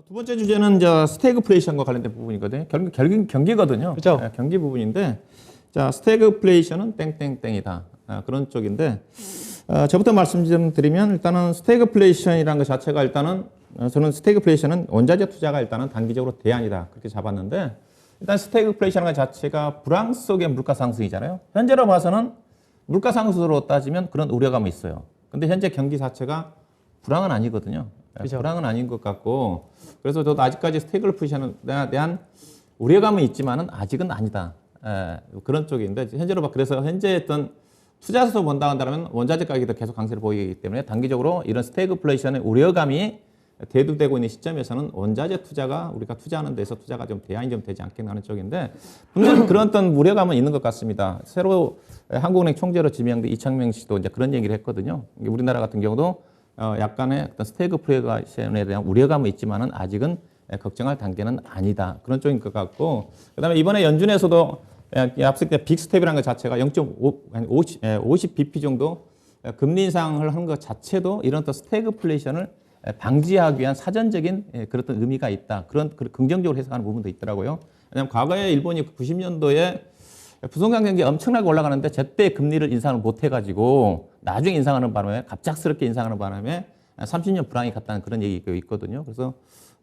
두 번째 주제는 스태그플레이션과 관련된 부분이거든요. 경기거든요. 그렇죠. 경기 부분인데, 자, 스태그플레이션은 땡땡땡이다. 그런 쪽인데, 저부터 말씀 좀 드리면 일단은 스태그플레이션이라는 것 자체가 일단은 저는 스태그플레이션은 원자재 투자가 일단은 단기적으로 대안이다. 그렇게 잡았는데, 일단 스태그플레이션이라는 것 자체가 불황 속의 물가 상승이잖아요. 현재로 봐서는 물가 상승으로 따지면 그런 우려감이 있어요. 근데 현재 경기 자체가 불황은 아니거든요. 그렇죠. 불황은 아닌 것 같고, 그래서 저도 아직까지 스태그플레이션에 대한 우려감은 있지만은 아직은 아니다. 그런 쪽인데, 현재로 봐. 그래서 현재 어떤 투자에서 본다 한다면 원자재 가격이 계속 강세를 보이기 때문에 단기적으로 이런 스태그플레이션의 우려감이 대두되고 있는 시점에서는 원자재 투자가 우리가 투자하는 데서 투자가 좀 대안이 좀 되지 않겠나 하는 쪽인데, 분명히 그런 어떤 우려감은 있는 것 같습니다. 새로 한국은행 총재로 지명된 이창명 씨도 이제 그런 얘기를 했거든요. 우리나라 같은 경우도 약간의 어떤 스태그플레이션에 대한 우려감은 있지만은 아직은 걱정할 단계는 아니다. 그런 쪽인 것 같고, 그다음에 이번에 연준에서도 앞서 빅스텝이라는 것 자체가 50 bp 정도 금리 인상을 하는 것 자체도 이런 또 스태그플레이션을 방지하기 위한 사전적인 그런 의미가 있다. 그런 긍정적으로 해석하는 부분도 있더라고요. 왜냐하면 과거에 일본이 90년도에 부동산 경기가 엄청나게 올라가는데 제때 금리를 인상을 못 해가지고 나중에 인상하는 바람에 갑작스럽게 인상하는 바람에 30년 불황이 갔다는 그런 얘기가 있거든요. 그래서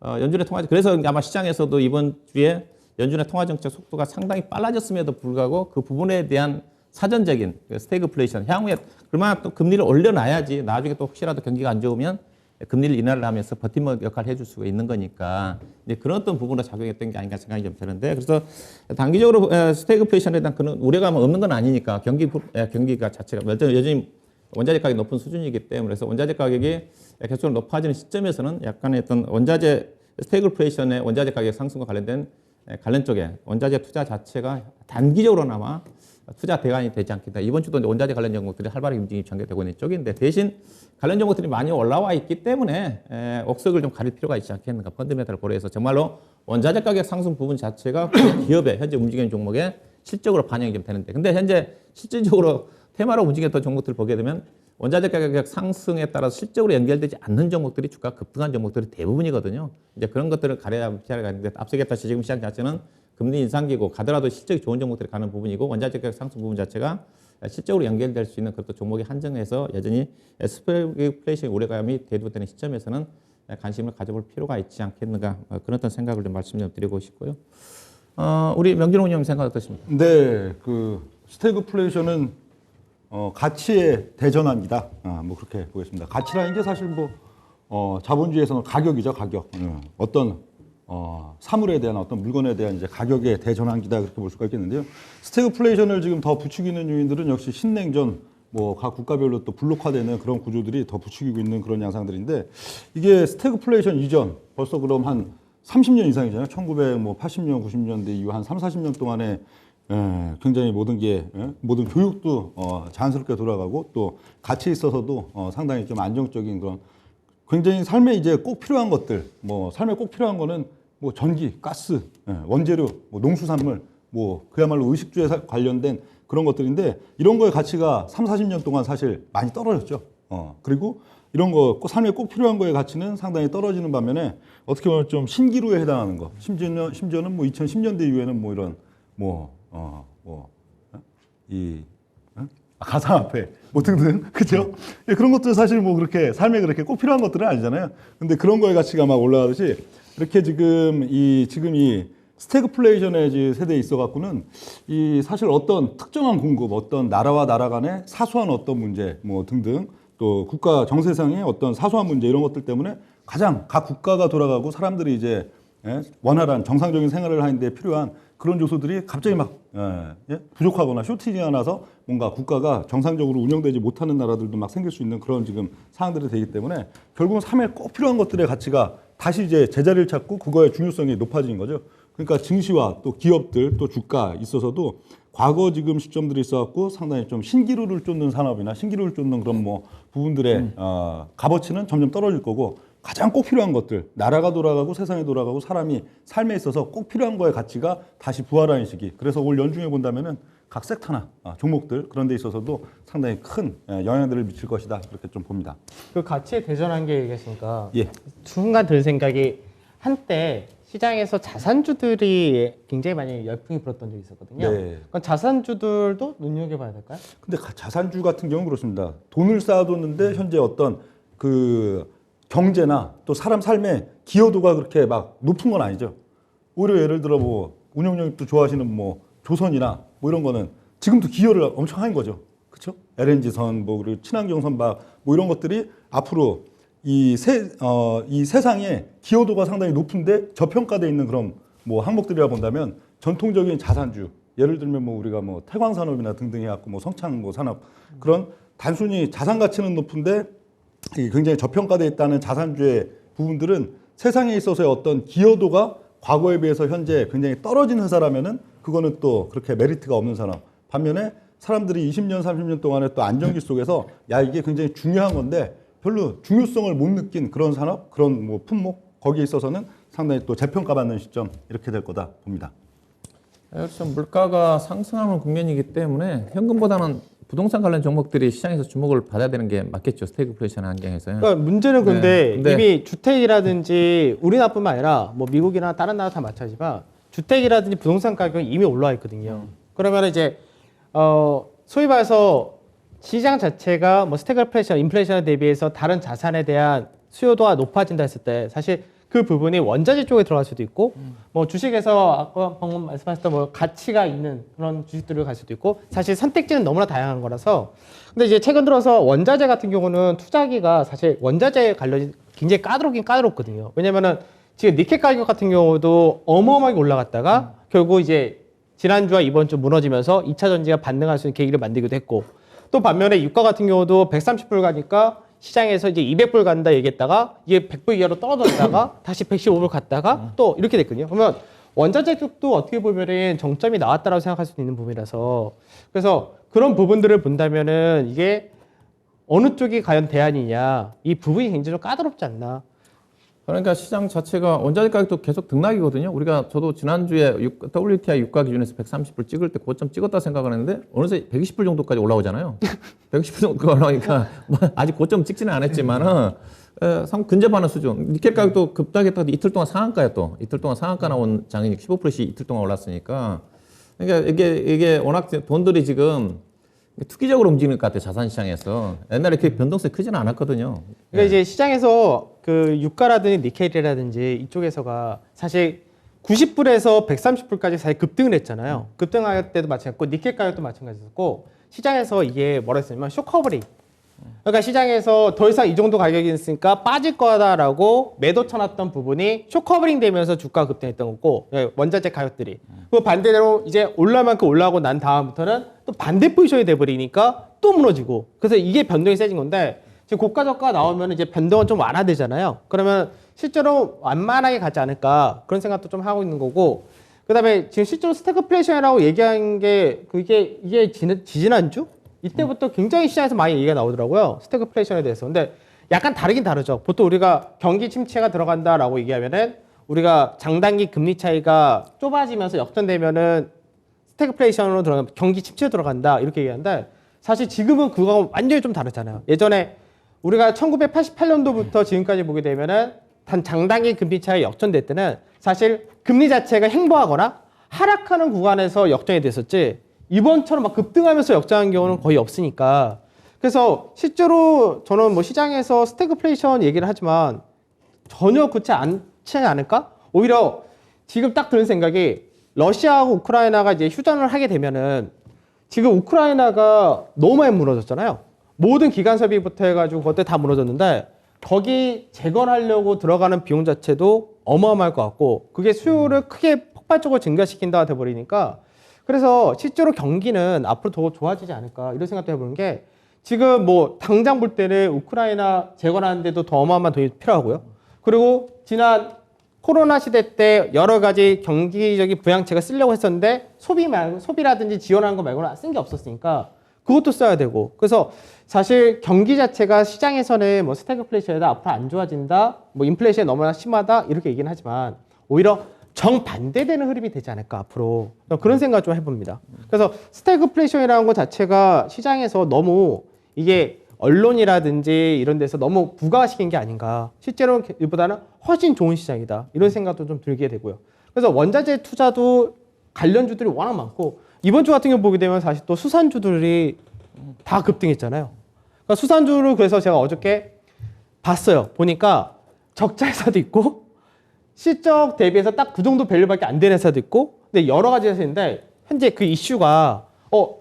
연준의 그래서 아마 시장에서도 이번 주에 연준의 통화 정책 속도가 상당히 빨라졌음에도 불구하고 그 부분에 대한 사전적인 스태그플레이션 향후에 그러나 또 금리를 올려놔야지 나중에 또 혹시라도 경기가 안 좋으면 금리를 인하를 하면서 버팀목 역할을 해줄 수가 있는 거니까 이제 그런 어떤 부분으로 작용했던 게 아닌가 생각이 좀 드는데, 그래서 단기적으로 스태그플레이션에 대한 그런 우려감은 없는 건 아니니까 경기가 자체가 여전히 원자재 가격이 높은 수준이기 때문에, 그래서 원자재 가격이 계속 높아지는 시점에서는 약간의 어떤 원자재 스태그플레이션의 원자재 가격 상승과 관련된 관련 쪽에 원자재 투자 자체가 단기적으로나마 투자 대안이 되지 않겠다. 이번 주도 원자재 관련 종목들이 활발하게 움직임이 전개되고 있는 쪽인데, 대신 관련 종목들이 많이 올라와 있기 때문에 억석을 좀 가릴 필요가 있지 않겠는가. 펀드메탈을 고려해서 정말로 원자재 가격 상승 부분 자체가 기업의 현재 움직이는 종목에 실적으로 반영이 좀 되는데, 근데 현재 실질적으로 테마로 움직였던 종목들을 보게 되면 원자재 가격 상승에 따라서 실적으로 연결되지 않는 종목들이 주가 급등한 종목들이 대부분이거든요. 이제 그런 것들을 가려야 하는데, 앞서 얘기했다시피 지금 시장 자체는 금리 인상기고 가더라도 실적이 좋은 종목들이 가는 부분이고, 원자재 가격 상승 부분 자체가 실적으로 연결될 수 있는 그것도 종목이 한정해서 여전히 스태그플레이션 우려감이 대두되는 시점에서는 관심을 가져볼 필요가 있지 않겠는가, 그런 어떤 생각을 좀 말씀 좀 드리고 싶고요. 우리 명진홍 의원님 생각 어떠십니까? 네, 그 스태그플레이션은 가치의 대전환이다. 뭐 그렇게 보겠습니다. 가치라는 게 사실 자본주의에서는 가격이죠, 가격. 어떤 사물에 대한 어떤 물건에 대한 이제 가격의 대전환기다, 그렇게 볼 수가 있겠는데요. 스태그플레이션을 지금 더 부추기는 요인들은 역시 신냉전, 각 국가별로 또 블록화되는 그런 구조들이 더 부추기고 있는 그런 양상들인데, 이게 스태그플레이션 이전 벌써 그럼 한 30년 이상이잖아요. 1980년, 90년대 이후 한 3, 40년 동안에 굉장히 모든 교육도 자연스럽게 돌아가고, 또 가치에 있어서도 상당히 좀 안정적인 그런, 굉장히 삶에 이제 꼭 필요한 것들, 삶에 꼭 필요한 거는 전기, 가스, 원재료, 농수산물, 그야말로 의식주에 관련된 그런 것들인데, 이런 거의 가치가 3, 40년 동안 사실 많이 떨어졌죠. 그리고 이런 거 삶에 꼭 필요한 거의 가치는 상당히 떨어지는 반면에, 어떻게 보면 좀 신기루에 해당하는 거, 심지어는 2010년대 이후에는 이런 가상화폐 등등, 그죠? 예, 그런 것들 사실 그렇게 삶에 그렇게 꼭 필요한 것들은 아니잖아요. 근데 그런 거의 가치가 막 올라가듯이, 이렇게 지금 이 스태그플레이션의 세대에 있어 갖고는 이 사실 어떤 특정한 공급, 어떤 나라와 나라 간의 사소한 어떤 문제 등등, 또 국가 정세상의 어떤 사소한 문제, 이런 것들 때문에 가장 각 국가가 돌아가고 사람들이 이제 원활한 정상적인 생활을 하는 데 필요한 그런 요소들이 갑자기 막 부족하거나 쇼티지가 나서 뭔가 국가가 정상적으로 운영되지 못하는 나라들도 막 생길 수 있는 그런 지금 상황들이 되기 때문에, 결국은 삶에 꼭 필요한 것들의 가치가 다시 이제 제자리를 찾고 그거의 중요성이 높아지는 거죠. 그러니까 증시와 또 기업들, 또 주가 있어서도 과거 지금 시점들이 있어갖고 상당히 좀 신기루를 쫓는 산업이나 신기루를 쫓는 그런 부분들의 값어치는 점점 떨어질 거고, 가장 꼭 필요한 것들, 나라가 돌아가고 세상이 돌아가고 사람이 삶에 있어서 꼭 필요한 거의 가치가 다시 부활하는 시기. 그래서 올 연중에 본다면은 각 섹터나 종목들 그런 데 있어서도 상당히 큰 영향들을 미칠 것이다, 그렇게 좀 봅니다. 그 가치의 대전환계 얘기했으니까 예. 순간 들 생각이, 한때 시장에서 자산주들이 굉장히 많이 열풍이 불었던 적이 있었거든요. 네. 그럼 자산주들도 눈여겨봐야 될까요? 근데 자산주 같은 경우는 그렇습니다. 돈을 쌓아뒀는데 현재 어떤 그 경제나 또 사람 삶의 기여도가 그렇게 막 높은 건 아니죠. 오히려 예를 들어 뭐 운영력도 좋아하시는 뭐 조선이나 뭐 이런 거는 지금도 기여를 엄청 하는 거죠. 그렇죠? LNG선 뭐 그리고 친환경 선박 뭐 이런 것들이 앞으로 이 세상에 기여도가 상당히 높은데 저평가되어 있는 그런 뭐 항목들이라 본다면 전통적인 자산주 예를 들면 뭐 우리가 뭐 태광산업이나 등등 해갖고 뭐 성창 뭐 산업 그런 단순히 자산 가치는 높은데 굉장히 저평가되어 있다는 자산주의 부분들은 세상에 있어서의 어떤 기여도가 과거에 비해서 현재 굉장히 떨어진 회사라면은 그거는 또 그렇게 메리트가 없는 산업. 반면에 사람들이 20년, 30년 동안에 또 안정기 속에서 야 이게 굉장히 중요한 건데 별로 중요성을 못 느낀 그런 산업, 그런 뭐 품목 거기에 있어서는 상당히 또 재평가받는 시점 이렇게 될 거다 봅니다. 그렇죠. 물가가 상승하는 국면이기 때문에 현금보다는 부동산 관련 종목들이 시장에서 주목을 받아야 되는 게 맞겠죠. 스태그플레이션 환경에서요. 그러니까 문제는 근데 네. 이미 주택이라든지 우리나라뿐만 아니라 뭐 미국이나 다른 나라 다 마찬가지지만 주택이라든지 부동산 가격이 이미 올라와 있거든요. 그러면 이제 소위 말해서 시장 자체가 뭐 스태그플레이션, 인플레이션에 대비해서 다른 자산에 대한 수요도가 높아진다 했을 때 사실 그 부분이 원자재 쪽에 들어갈 수도 있고 뭐 주식에서 아까 방금 말씀하셨던 뭐 가치가 있는 그런 주식들을 갈 수도 있고 사실 선택지는 너무나 다양한 거라서 근데 이제 최근 들어서 원자재 같은 경우는 투자하기가 사실 원자재 관련이 굉장히 까다롭긴 까다롭거든요. 왜냐면은 지금 니켈 가격 같은 경우도 어마어마하게 올라갔다가 결국 이제 지난주와 이번 주 무너지면서 2차 전지가 반등할 수 있는 계기를 만들기도 했고 또 반면에 유가 같은 경우도 130불 가니까 시장에서 이제 200불 간다 얘기했다가 이게 100불 이하로 떨어졌다가 다시 115불 갔다가 또 이렇게 됐거든요. 그러면 원자재 쪽도 어떻게 보면은 정점이 나왔다라고 생각할 수 있는 부분이라서 그래서 그런 부분들을 본다면은 이게 어느 쪽이 과연 대안이냐 이 부분이 굉장히 좀 까다롭지 않나. 그러니까 시장 자체가 원자재 가격도 계속 등락이거든요. 저도 지난주에 WTI 유가 기준에서 130불 찍을 때 고점 찍었다 생각하는데 어느새 120불 정도까지 올라오잖아요. 120불 정도가 올라오니까 뭐 아직 고점 찍지는 않았지만은 상 근접하는 수준. 니켈 가격도 급락했다가 이틀 동안 상한가였또. 이틀 동안 상한가 나온 장이 15%씩 이틀 동안 올랐으니까. 그러니까 이게 워낙 돈들이 지금 투기적으로 움직이는 것 같아요. 자산시장에서. 옛날에 그 변동성이 크지는 않았거든요. 그러니까 이제 시장에서 그 유가라든지 니켈이라든지 이쪽에서가 사실 90불에서 130불까지 사실 급등을 했잖아요. 급등할 때도 마찬가지고 니켈 가격도 마찬가지였고 시장에서 이게 뭐라 했냐면 쇼커버링. 그러니까 시장에서 더 이상 이 정도 가격이 있으니까 빠질 거다라고 매도 쳐놨던 부분이 쇼커버링 되면서 주가 급등했던 거고 원자재 가격들이 그 반대로 이제 올라올 만큼 올라오고 난 다음부터는 또 반대 포지션이 돼버리니까 또 무너지고 그래서 이게 변동이 세진 건데 지금 고가 저가 나오면 이제 변동은 좀 완화되잖아요. 그러면 실제로 완만하게 가지 않을까 그런 생각도 좀 하고 있는 거고 그다음에 지금 실제로 스태그플레이션이라고 얘기한 게 이게 지지난주 이때부터 굉장히 시장에서 많이 얘기가 나오더라고요. 스태그플레이션에 대해서. 근데 약간 다르긴 다르죠. 보통 우리가 경기 침체가 들어간다라고 얘기하면은 우리가 장단기 금리 차이가 좁아지면서 역전되면은 스태그플레이션으로 들어가면 경기 침체로 들어간다 이렇게 얘기하는데 사실 지금은 그거하고 완전히 좀 다르잖아요. 예전에 우리가 1988년도부터 지금까지 보게 되면은 단 장단기 금리 차이 역전될 때는 사실 금리 자체가 횡보하거나 하락하는 구간에서 역전이 됐었지 이번처럼 막 급등하면서 역전한 경우는 거의 없으니까 그래서 실제로 저는 뭐 시장에서 스태그플레이션 얘기를 하지만 전혀 그렇지 않지 않을까? 오히려 지금 딱 드는 생각이 러시아하고 우크라이나가 이제 휴전을 하게 되면은 지금 우크라이나가 너무 많이 무너졌잖아요. 모든 기간 설비부터 해가지고 그것들 다 무너졌는데 거기 재건하려고 들어가는 비용 자체도 어마어마할 것 같고 그게 수요를 크게 폭발적으로 증가시킨다가 돼버리니까 그래서 실제로 경기는 앞으로 더 좋아지지 않을까 이런 생각도 해보는 게 지금 뭐 당장 볼 때는 우크라이나 재건하는데도 더 어마어마한 돈이 필요하고요. 그리고 지난 코로나 시대 때 여러 가지 경기적인 부양책을 쓰려고 했었는데 소비라든지 지원하는 거 말고는 쓴 게 없었으니까 그것도 써야 되고 그래서 사실 경기 자체가 시장에서는 뭐 스태그플레이션이다 앞으로 안 좋아진다 뭐 인플레이션이 너무나 심하다 이렇게 얘기는 하지만 오히려 정반대되는 흐름이 되지 않을까 앞으로 그런 생각을 좀 해봅니다. 그래서 스태그플레이션이라는 것 자체가 시장에서 너무 이게 언론이라든지 이런 데서 너무 부가시킨 게 아닌가. 실제로는 이보다는 훨씬 좋은 시장이다. 이런 생각도 좀 들게 되고요. 그래서 원자재 투자도 관련주들이 워낙 많고 이번 주 같은 경우 보게 되면 사실 또 수산주들이 다 급등했잖아요. 그러니까 수산주를 그래서 제가 어저께 봤어요. 보니까 적자 회사도 있고 실적 대비해서 딱 그 정도 밸류밖에 안 되는 회사도 있고 근데 여러 가지 회사인데 현재 그 이슈가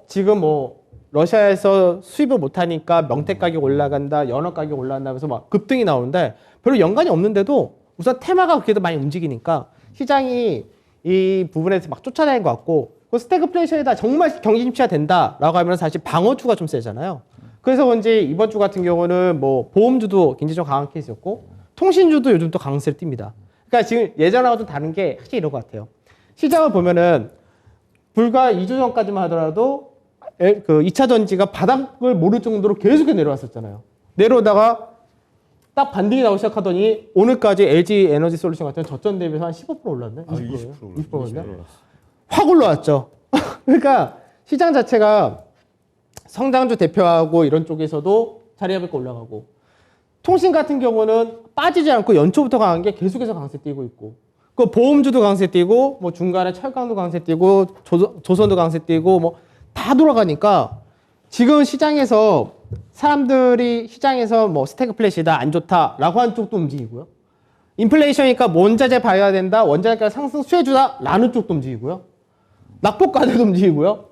지금 뭐 러시아에서 수입을 못하니까 명태 가격 올라간다, 연어 가격 올라간다 하면서 막 급등이 나오는데 별로 연관이 없는데도 우선 테마가 그렇게도 많이 움직이니까 시장이 이 부분에서 막 쫓아다니는 것 같고 그 스태그플레이션에다 정말 경기 침체가 된다라고 하면 사실 방어주가 좀 세잖아요. 그래서 그런지 이번 주 같은 경우는 뭐 보험주도 굉장히 좀 강한 케이스였고 통신주도 요즘 또 강세를 띱니다. 그러니까 지금 예전하고 좀 다른 게 확실히 이런 것 같아요. 시장을 보면은 불과 2주 전까지만 하더라도 그 2차 전지가 바닥을 모를 정도로 계속 내려왔었잖아요. 내려오다가 딱 반등이 나오기 시작하더니 오늘까지 LG 에너지 솔루션 같은 저점 대비해서 한 15% 올랐네? 20% 올랐네? 확 올라왔죠. 그러니까 시장 자체가 성장주 대표하고 이런 쪽에서도 자리 잡고 올라가고 통신 같은 경우는 빠지지 않고 연초부터 강한 게 계속해서 강세 띄고 있고 그 보험주도 강세 띄고 뭐 중간에 철강도 강세 띄고 조선도 강세 띄고 뭐 다 돌아가니까 지금 시장에서 사람들이 시장에서 뭐 스태그플레이션이다 안 좋다라고 하는 쪽도 움직이고요. 인플레이션이니까 원자재 봐야 된다 원자재가 상승 수혜주다 라는 쪽도 움직이고요. 낙폭과대도 움직이고요.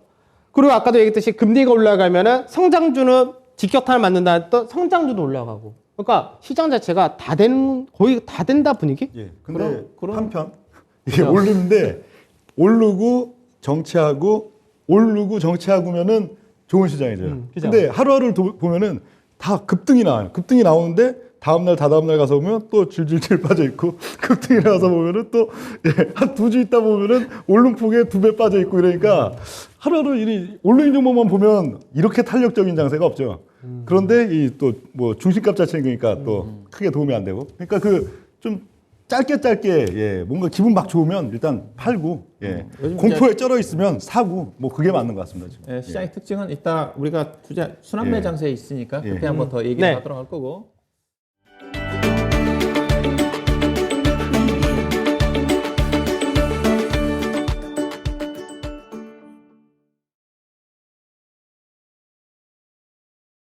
그리고 아까도 얘기했듯이 금리가 올라가면은 성장주는 직격탄을 맞는다 했던 성장주도 올라가고 그러니까 시장 자체가 거의 다 된다 분위기? 예. 근데 그런 한편 이게 오르는데 오르고 정체하고 오르고 정체하고면은 좋은 시장이죠. 그죠? 근데 하루하루를 보면은 다 급등이 나와요. 급등이 나오는데 다음날 다다음날 가서 보면 또 질질질 빠져 있고 급등이 나와서 보면은 또 한 두 주 있다 보면은 오름폭에 2배 빠져 있고 이러니까 하루하루 이 온라인 종목만 보면 이렇게 탄력적인 장세가 없죠. 그런데 이 또 뭐 중심값 자체니까 또 크게 도움이 안 되고 그러니까 그 좀 짧게 뭔가 기분 막 좋으면 일단 팔고 요즘 공포에 쩔어 있으면 사고 뭐 그게 맞는 것 같습니다. 지금. 시장의 특징은 이따 우리가 투자 순환매 장세에 있으니까 그때 한번 더 얘기를 네. 하도록 할 거고